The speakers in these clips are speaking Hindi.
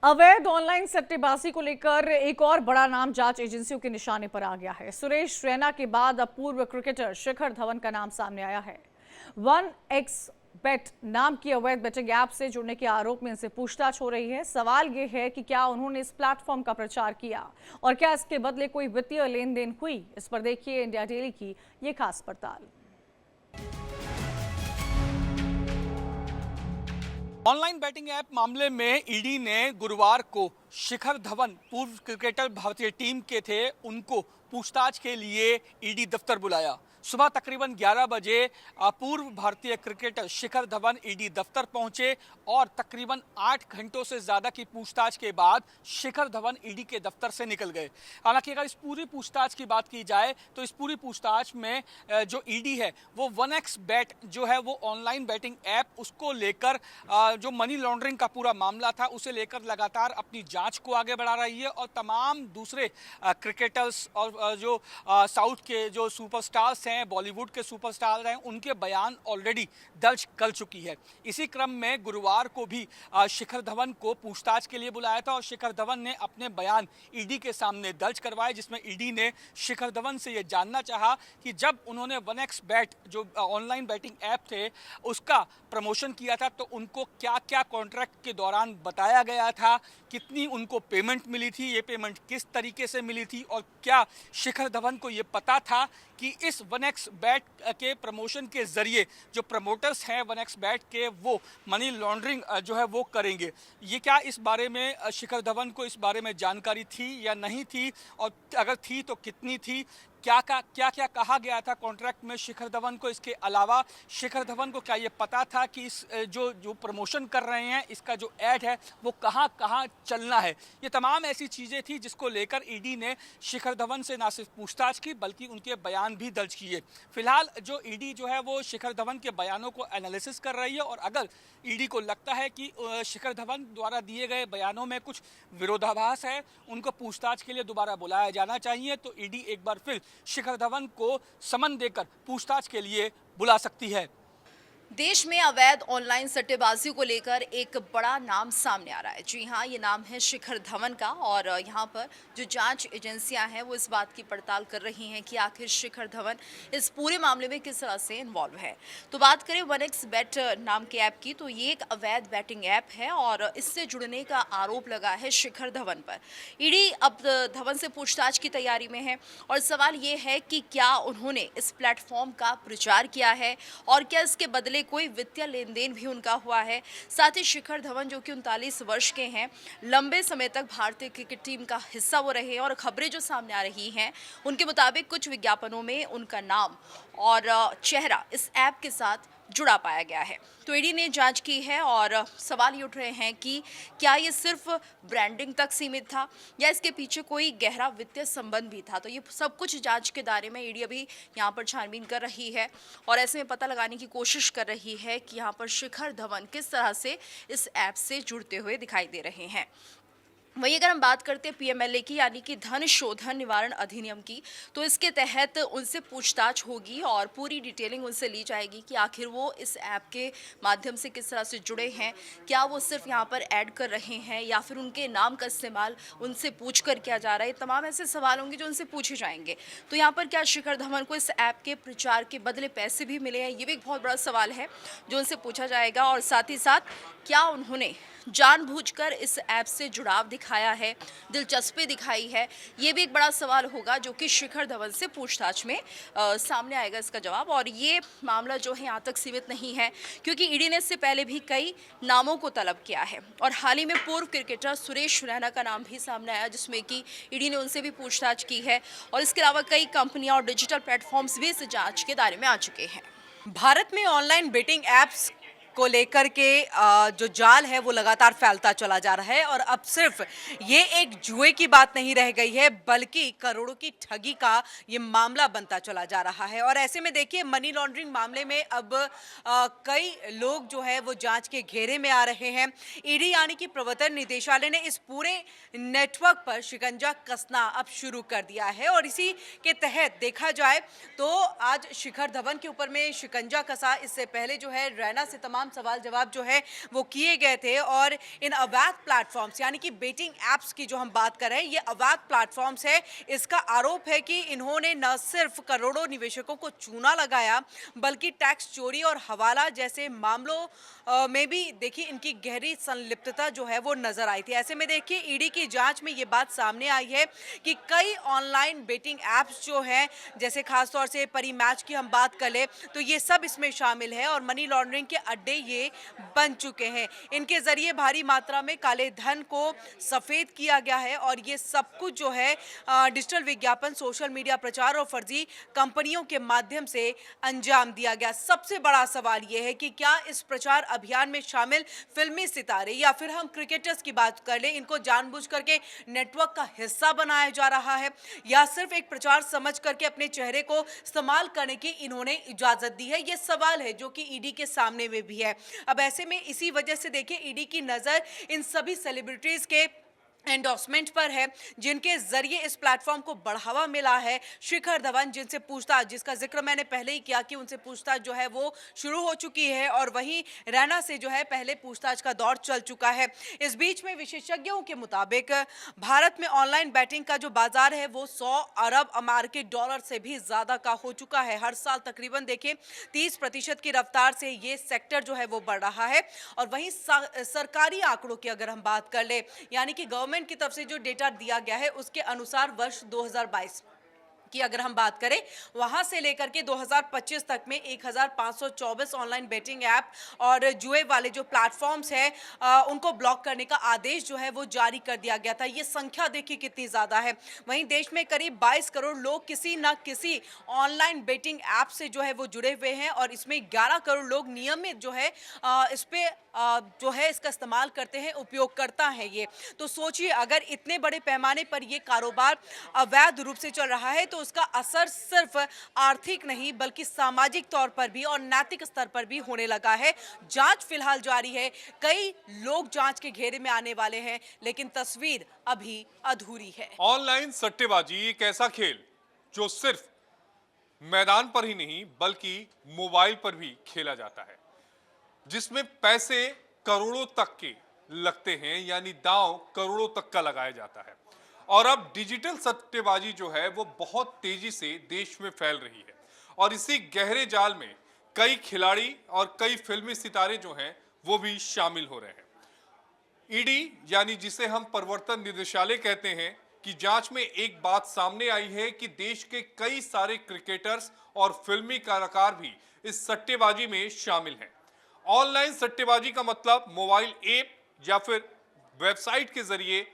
अवैध ऑनलाइन सट्टेबाजी को लेकर एक और बड़ा नाम जांच एजेंसियों के निशाने पर आ गया है। सुरेश रैना के बाद अब पूर्व क्रिकेटर शिखर धवन का नाम सामने आया है। वन एक्स बेट नाम की अवैध बेटिंग ऐप से जुड़ने के आरोप में इनसे पूछताछ हो रही है। सवाल यह है कि क्या उन्होंने इस प्लेटफॉर्म का प्रचार किया और क्या इसके बदले कोई वित्तीय लेन देन हुई। इस पर देखिए इंडिया डेली की ये खास पड़ताल। ऑनलाइन बैटिंग ऐप मामले में ईडी ने गुरुवार को शिखर धवन पूर्व क्रिकेटर भारतीय टीम के थे, उनको पूछताछ के लिए ईडी दफ्तर बुलाया। सुबह तकरीबन 11 बजे पूर्व भारतीय क्रिकेटर शिखर धवन ईडी दफ्तर पहुंचे और तकरीबन 8 घंटों से ज़्यादा की पूछताछ के बाद शिखर धवन ईडी के दफ्तर से निकल गए। हालांकि अगर इस पूरी पूछताछ की बात की जाए तो इस पूरी पूछताछ में जो ईडी है वो 1x बेट जो है वो ऑनलाइन बैटिंग ऐप उसको लेकर जो मनी लॉन्ड्रिंग का पूरा मामला था उसे लेकर लगातार अपनी जांच को आगे बढ़ा रही है और तमाम दूसरे क्रिकेटर्स और जो साउथ के जो सुपरस्टार्स हैं, बॉलीवुड के सुपरस्टार हैं, उनके बयान ऑलरेडी दर्ज कर चुकी है। इसी क्रम में गुरुवार को भी शिखर धवन को पूछताछ के लिए बुलाया था और शिखर धवन ने अपने बयान ईडी के सामने दर्ज करवाए, जिसमें ईडी ने शिखर धवन से यह जानना चाहा कि जब उन्होंने 1x बेट जो ऑनलाइन बैटिंग ऐप थे उसका प्रमोशन किया था तो उनको क्या क्या कॉन्ट्रैक्ट के दौरान बताया गया था, कितनी उनको पेमेंट मिली थी, ये पेमेंट किस तरीके से मिली थी और क्या शिखर धवन को ये पता था कि इस 1x बेट के प्रमोशन के जरिए जो प्रमोटर्स हैं 1x बेट के वो मनी लॉन्ड्रिंग जो है वो करेंगे। ये क्या इस बारे में शिखर धवन को इस बारे में जानकारी थी या नहीं थी और अगर थी तो कितनी थी, क्या क्या कहा गया था कॉन्ट्रैक्ट में शिखर धवन को। इसके अलावा शिखर धवन को क्या ये पता था कि इस जो प्रमोशन कर रहे हैं इसका जो ऐड है वो कहाँ कहाँ चलना है। ये तमाम ऐसी चीज़ें थी जिसको लेकर ईडी ने शिखर धवन से ना सिर्फ पूछताछ की बल्कि उनके बयान भी दर्ज किए। फिलहाल जो ईडी जो है वो शिखर धवन के बयानों को एनालिसिस कर रही है और अगर ईडी को लगता है कि शिखर धवन द्वारा दिए गए बयानों में कुछ विरोधाभास है, उनको पूछताछ के लिए दोबारा बुलाया जाना चाहिए, तो ईडी एक बार फिर शिखर धवन को समन देकर पूछताछ के लिए बुला सकती है। देश में अवैध ऑनलाइन सट्टेबाजी को लेकर एक बड़ा नाम सामने आ रहा है। जी हाँ, ये नाम है शिखर धवन का और यहाँ पर जो जांच एजेंसियां हैं वो इस बात की पड़ताल कर रही हैं कि आखिर शिखर धवन इस पूरे मामले में किस तरह से इन्वॉल्व है। तो बात करें 1x बेट नाम के ऐप की, तो ये एक अवैध बैटिंग ऐप है और इससे जुड़ने का आरोप लगा है शिखर धवन पर। ईडी अब धवन से पूछताछ की तैयारी में है और सवाल ये है कि क्या उन्होंने इस प्लेटफॉर्म का प्रचार किया है और क्या इसके बदले कोई वित्तीय लेन देन भी उनका हुआ है। साथ ही शिखर धवन जो कि 39 वर्ष के हैं, लंबे समय तक भारतीय क्रिकेट टीम का हिस्सा वो रहे और खबरें जो सामने आ रही हैं उनके मुताबिक कुछ विज्ञापनों में उनका नाम और चेहरा इस ऐप के साथ जुड़ा पाया गया है। तो ईडी ने जांच की है और सवाल ये उठ रहे हैं कि क्या ये सिर्फ ब्रांडिंग तक सीमित था या इसके पीछे कोई गहरा वित्तीय संबंध भी था। तो ये सब कुछ जांच के दायरे में ईडी अभी यहाँ पर छानबीन कर रही है और ऐसे में पता लगाने की कोशिश कर रही है कि यहाँ पर शिखर धवन किस तरह से इस ऐप से जुड़ते हुए दिखाई दे रहे हैं। वहीं अगर हम बात करते हैं पीएमएलए की, यानी कि धन शोधन निवारण अधिनियम की, तो इसके तहत उनसे पूछताछ होगी और पूरी डिटेलिंग उनसे ली जाएगी कि आखिर वो इस ऐप के माध्यम से किस तरह से जुड़े हैं, क्या वो सिर्फ यहाँ पर ऐड कर रहे हैं या फिर उनके नाम का इस्तेमाल उनसे पूछ कर किया जा रहा है। तमाम ऐसे सवाल होंगे जो उनसे पूछे जाएंगे। तो यहाँ पर क्या शिखर धवन को इस ऐप के प्रचार के बदले पैसे भी मिले हैं, ये भी एक बहुत बड़ा सवाल है जो उनसे पूछा जाएगा। और साथ ही साथ क्या उन्होंने जानबूझकर इस ऐप से जुड़ाव दिखाया है, दिलचस्पी दिखाई है, ये भी एक बड़ा सवाल होगा जो कि शिखर धवन से पूछताछ में सामने आएगा इसका जवाब। और ये मामला जो है यहाँ तक सीमित नहीं है क्योंकि ईडी ने इससे पहले भी कई नामों को तलब किया है और हाल ही में पूर्व क्रिकेटर सुरेश रैना का नाम भी सामने आया जिसमें कि ईडी ने उनसे भी पूछताछ की है और इसके अलावा कई कंपनियां और डिजिटल प्लेटफॉर्म्स भी इस जांच के दायरे में आ चुके हैं। भारत में ऑनलाइन बेटिंग ऐप्स को लेकर के जो जाल है वो लगातार फैलता चला जा रहा है और अब सिर्फ ये एक जुए की बात नहीं रह गई है बल्कि करोड़ों की ठगी का ये मामला बनता चला जा रहा है। और ऐसे में देखिए मनी लॉन्ड्रिंग मामले में अब कई लोग जो है वो जांच के घेरे में आ रहे हैं। ईडी यानी कि प्रवर्तन निदेशालय ने इस पूरे नेटवर्क पर शिकंजा कसना अब शुरू कर दिया है और इसी के तहत देखा जाए तो आज शिखर धवन के ऊपर में शिकंजा कसा। इससे पहले जो है रैना से तमाम तमाम सवाल जवाब जो है वो किए गए थे। और इन अवैध प्लेटफॉर्म्स यानी कि बेटिंग एप्स की जो हम बात कर रहे हैं, ये अवैध प्लेटफॉर्म्स है। इसका आरोप है कि इन्होंने न सिर्फ करोड़ों निवेशकों को चूना लगाया, बल्कि टैक्स चोरी और हवाला जैसे मामलों में भी देखिए इनकी गहरी संलिप्तता जो है वो नजर आई थी। ऐसे में देखिए ईडी की जांच में ये बात सामने आई है कि कई ऑनलाइन बेटिंग एप्स जो हैं, जैसे खासतौर से परी मैच की हम बात कर ले, तो ये सब इसमें शामिल है और मनी लॉन्ड्रिंग के अड्डे ये बन चुके हैं। इनके जरिए भारी मात्रा में काले धन को सफेद किया गया है और ये सब कुछ जो है डिजिटल विज्ञापन, सोशल मीडिया प्रचार और फर्जी कंपनियों के माध्यम से अंजाम दिया गया। सबसे बड़ा सवाल ये है कि क्या इस प्रचार अभियान में शामिल फिल्मी सितारे या फिर हम क्रिकेटर्स की बात कर ले, इनको जानबूझ करके नेटवर्क का हिस्सा बनाया जा रहा है या सिर्फ एक प्रचार समझ करके अपने चेहरे को इस्तेमाल करने की इन्होंने इजाजत दी है? ये सवाल है जो कि ईडी के सामने में भी है। अब ऐसे में इसी वजह से देखिए ईडी की नजर इन सभी सेलिब्रिटीज के एंडोर्समेंट पर है, जिनके जरिए इस प्लेटफॉर्म को बढ़ावा मिला है। शिखर धवन जिनसे पूछताछ, जिसका जिक्र मैंने पहले ही किया कि उनसे पूछताछ जो है वो शुरू हो चुकी है और वहीं रैना से जो है पहले पूछताछ का दौर चल चुका है। इस बीच में विशेषज्ञों के मुताबिक भारत में ऑनलाइन बैटिंग का जो बाजार है वो 100 अरब अमेरिकी डॉलर से भी ज्यादा का हो चुका है। हर साल तकरीबन देखिए 30% की रफ्तार से ये सेक्टर जो है वो बढ़ रहा है। और वहीं सरकारी आंकड़ों की अगर हम बात कर ले, यानी कि गवर्नमेंट की तरफ से जो डेटा दिया गया है उसके अनुसार वर्ष 2022 की अगर हम बात करें, वहां से लेकर के 2025 तक में 1524 ऑनलाइन बेटिंग ऐप और जुए वाले जो प्लेटफॉर्म्स हैं उनको ब्लॉक करने का आदेश जो है वो जारी कर दिया गया था। ये संख्या देखिए कितनी ज़्यादा है। वहीं देश में करीब 22 करोड़ लोग किसी न किसी ऑनलाइन बेटिंग ऐप से जो है वो जुड़े हुए हैं और इसमें 11 करोड़ लोग नियमित जो है इस पे जो है इसका इस्तेमाल करते हैं, उपयोग करता है ये। तो सोचिए अगर इतने बड़े पैमाने पर ये कारोबार अवैध रूप से चल रहा है तो उसका असर सिर्फ आर्थिक नहीं बल्कि सामाजिक तौर पर भी और नैतिक स्तर पर भी होने लगा है। जांच फिलहाल जारी है, कई लोग जांच के घेरे में आने वाले हैं, लेकिन तस्वीर अभी अधूरी है। ऑनलाइन सट्टेबाजी एक ऐसा खेल जो सिर्फ मैदान पर ही नहीं बल्कि मोबाइल पर भी खेला जाता है, जिसमें पैसे करोड़ों तक के लगते हैं, यानी दांव करोड़ों तक का लगाया जाता है। और अब डिजिटल सट्टेबाजी जो है वो बहुत तेजी से देश में फैल रही है और इसी गहरे जाल में कई खिलाड़ी और कई फिल्मी सितारे जो हैं वो भी शामिल हो रहे हैं। ईडी यानी जिसे हम प्रवर्तन निदेशालय कहते हैं कि जांच में एक बात सामने आई है कि देश के कई सारे क्रिकेटर्स और फिल्मी कलाकार भी इस सट्टेबाजी में शामिल हैं। ऑनलाइन सट्टेबाजी का मतलब मोबाइल ऐप या फिर वेबसाइट के जरिए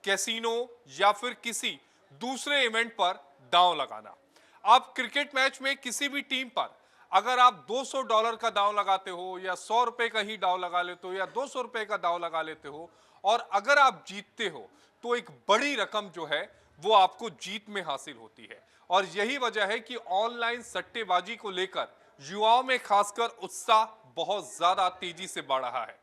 कैसीनो या फिर किसी दूसरे इवेंट पर दांव लगाना। आप क्रिकेट मैच में किसी भी टीम पर अगर आप $200 का दांव लगाते हो या 100 रुपए का ही दांव लगा लेते हो या 200 रुपए का दांव लगा लेते हो और अगर आप जीतते हो तो एक बड़ी रकम जो है वो आपको जीत में हासिल होती है। और यही वजह है कि ऑनलाइन सट्टेबाजी को लेकर युवाओं में खासकर उत्साह बहुत ज्यादा तेजी से बढ़ रहा है।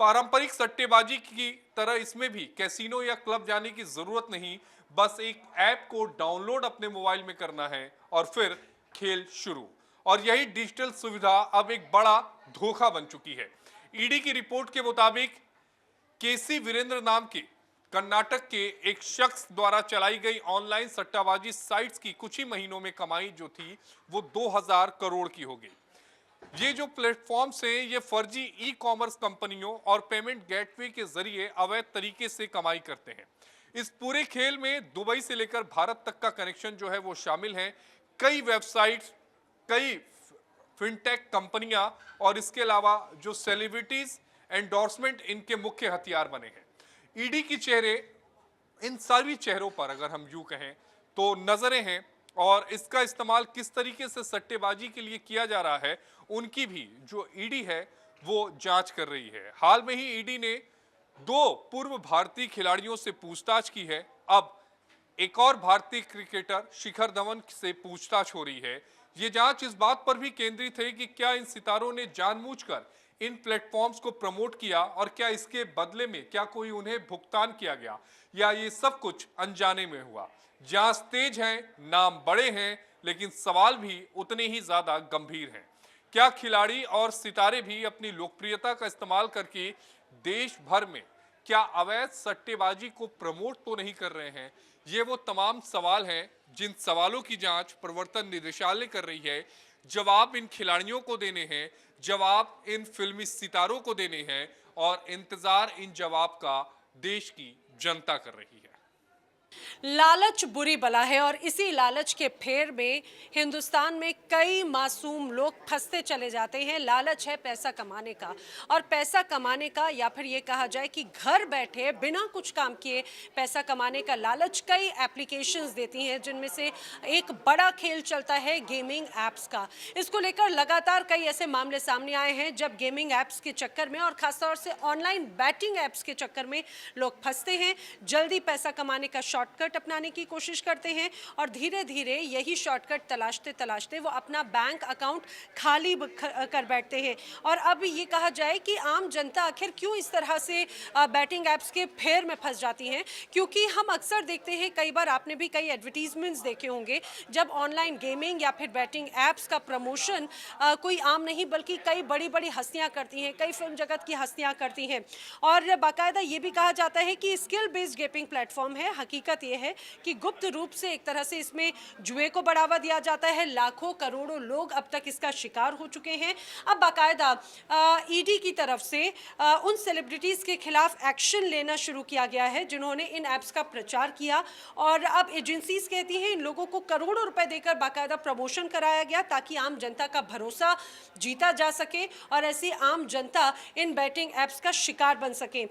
पारंपरिक सट्टेबाजी की तरह इसमें भी कैसीनो या क्लब जाने की जरूरत नहीं, बस एक ऐप को डाउनलोड अपने मोबाइल में करना है और फिर खेल शुरू। और यही डिजिटल सुविधा अब एक बड़ा धोखा बन चुकी है। ईडी की रिपोर्ट के मुताबिक केसी वीरेंद्र नाम के कर्नाटक के एक शख्स द्वारा चलाई गई ऑनलाइन सट्टाबाजी साइट्स की कुछ ही महीनों में कमाई जो थी वो 2000 करोड़ की हो गई। ये जो प्लेटफॉर्म्स हैं ये फर्जी ई कॉमर्स कंपनियों और पेमेंट गेटवे के जरिए अवैध तरीके से कमाई करते हैं। इस पूरे खेल में दुबई से लेकर भारत तक का कनेक्शन जो है वो शामिल है। कई वेबसाइट्स, कई फिनटेक कंपनियां और इसके अलावा जो सेलिब्रिटीज एंडोर्समेंट इनके मुख्य हथियार बने हैं। ईडी की चेहरे, इन सभी चेहरों पर अगर हम यूं कहें तो नजरें हैं और इसका इस्तेमाल किस तरीके से सट्टेबाजी के लिए किया जा रहा है उनकी भी जो ईडी है वो जांच कर रही है। हाल में ही ईडी ने 2 पूर्व भारतीय खिलाड़ियों से पूछताछ की है। अब एक और भारतीय क्रिकेटर शिखर धवन से पूछताछ हो रही है। ये जांच इस बात पर भी केंद्रित है कि क्या इन सितारों ने जानबूझकर इन प्लेटफॉर्म्स को प्रमोट किया और क्या इसके बदले में क्या कोई उन्हें भुगतान किया गया या ये सब कुछ अनजाने में हुआ। जांच तेज है, नाम बड़े हैं, लेकिन सवाल भी उतने ही ज्यादा गंभीर हैं। क्या खिलाड़ी और सितारे भी अपनी लोकप्रियता का इस्तेमाल करके देश भर में क्या अवैध सट्टेबाजी को प्रमोट तो नहीं कर रहे हैं? ये वो तमाम सवाल हैं जिन सवालों की जांच प्रवर्तन निदेशालय कर रही है। जवाब इन खिलाड़ियों को देने हैं, जवाब इन फिल्मी सितारों को देने हैं और इंतजार इन जवाब का देश की जनता कर रही है। लालच बुरी बला है और इसी लालच के फेर में हिंदुस्तान में कई मासूम लोग फंसते चले जाते हैं। लालच है पैसा कमाने का, और पैसा कमाने का, या फिर ये कहा जाए कि घर बैठे बिना कुछ काम किए पैसा कमाने का लालच कई एप्लीकेशंस देती हैं, जिनमें से एक बड़ा खेल चलता है गेमिंग ऐप्स का। इसको लेकर लगातार कई ऐसे मामले सामने आए हैं जब गेमिंग ऐप्स के चक्कर में और खासतौर से ऑनलाइन बैटिंग ऐप्स के चक्कर में लोग फंसते हैं, जल्दी पैसा कमाने का शॉर्टकट अपनाने की कोशिश करते हैं और धीरे धीरे यही शॉर्टकट तलाशते तलाशते वो अपना बैंक अकाउंट खाली कर बैठते हैं। और अब ये कहा जाए कि आम जनता आखिर क्यों इस तरह से बैटिंग ऐप्स के फेर में फंस जाती हैं, क्योंकि हम अक्सर देखते हैं, कई बार आपने भी कई एडवर्टीजमेंट्स देखे होंगे, जब ऑनलाइन गेमिंग या फिर बैटिंग ऐप्स का प्रमोशन कोई आम नहीं बल्कि कई बड़ी बड़ी हस्तियां करती हैं, कई फिल्म जगत की हस्तियां करती हैं। और बाकायदा ये भी कहा जाता है कि स्किल बेस्ड गेमिंग प्लेटफॉर्म है। हकीकत ये है कि गुप्त रूप से एक तरह से इसमें जुए को बढ़ावा दिया जाता है। लाखों करोड़ों लोग अब तक इसका शिकार हो चुके हैं। अब बाकायदा ईडी की तरफ से उन सेलिब्रिटीज के खिलाफ एक्शन लेना शुरू किया गया है जिन्होंने इन ऐप्स का प्रचार किया, और अब एजेंसीज कहती हैं इन लोगों को करोड़ों रुपए देकर बाकायदा प्रमोशन कराया गया ताकि आम जनता का भरोसा जीता जा सके और ऐसी आम जनता इन बैटिंग ऐप्स का शिकार बन सके।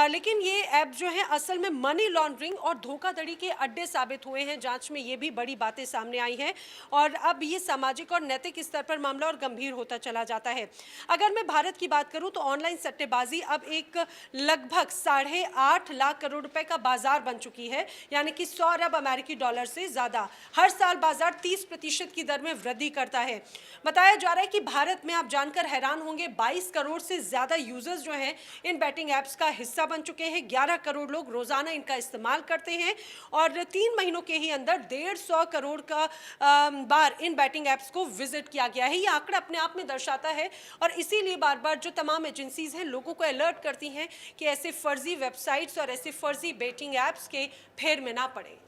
लेकिन ये ऐप जो है असल में मनी लॉन्ड्रिंग और धोखाधड़ी के अड्डे साबित हुए हैं। जांच में ये भी बड़ी बातें सामने आई हैं और अब ये सामाजिक और नैतिक स्तर पर मामला और गंभीर होता चला जाता है। अगर मैं भारत की बात करूं तो ऑनलाइन सट्टेबाजी अब एक लगभग 8.5 लाख करोड़ रुपए का बाजार बन चुकी है, यानी कि 100 अरब अमेरिकी डॉलर से ज्यादा। हर साल बाजार 30% की दर में वृद्धि करता है। बताया जा रहा है कि भारत में आप जानकर हैरान होंगे 22 करोड़ से ज्यादा यूजर्स जो हैं इन बैटिंग ऐप्स का हिस्सा बन चुके हैं। 11 करोड़ लोग रोजाना इनका इस्तेमाल करते हैं और 3 महीनों के ही अंदर 150 करोड़ का बार इन बैटिंग ऐप्स को विजिट किया गया है। ये आंकड़ा अपने आप में दर्शाता है और इसीलिए बार बार जो तमाम एजेंसीज हैं लोगों को अलर्ट करती हैं कि ऐसे फर्जी वेबसाइट्स और ऐसे फर्जी बैटिंग ऐप्स के फेर में ना पड़े।